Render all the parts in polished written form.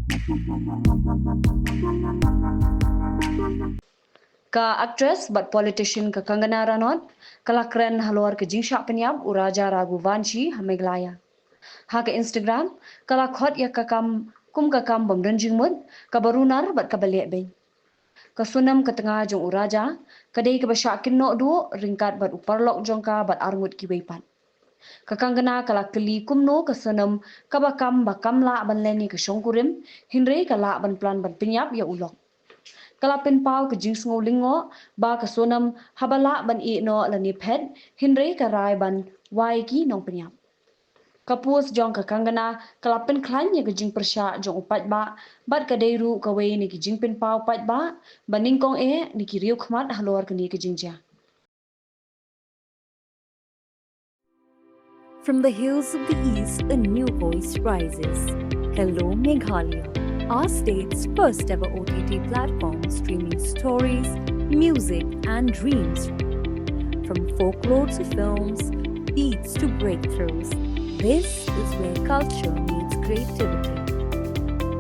Ka actress but politician ka Kangana Ranaut kalakren haluar ke jingsha Pyniap uraja ragu vanchi ha Meghalaya. Ha ke Instagram kalakhot ya kakam bamrenjing mud kabarunar bat kabaliek bay. Kasunam ke tengah jong uraja kadai ke basyakin no du ringkat bat uparlok jongka bat armut ki baypat. Kakangana kala keli kumno kasunam kabakam la ban leni ke Shongkurim Hynrei kala ban plan ban Pyniap ya ulok. Kalapin pau ke jing sngo lingo ba ka sonam habala ban I no lani pet Hynrei ka rai ban wai ki nong Pyniap. Kapus jong ka Kangana kalapin klanya ke jing persya jong upat ba bat ka deiru ka wei ni ke jing pin pau pat ba baning kong ni ki riu khmat halor ke ni ke jing ja. From the hills of the east, a new voice rises. Hello, Meghalaya, our state's first ever OTT platform streaming stories, music, and dreams. From folklore to films, beats to breakthroughs, this is where culture meets creativity.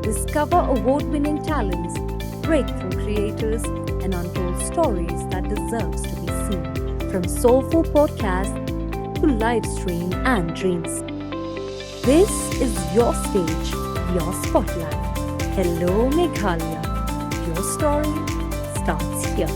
Discover award-winning talents, breakthrough creators, and untold stories that deserves to be seen. From soulful podcasts to live stream and dreams. This is your stage, your spotlight. Hello, Meghalaya. Your story starts here.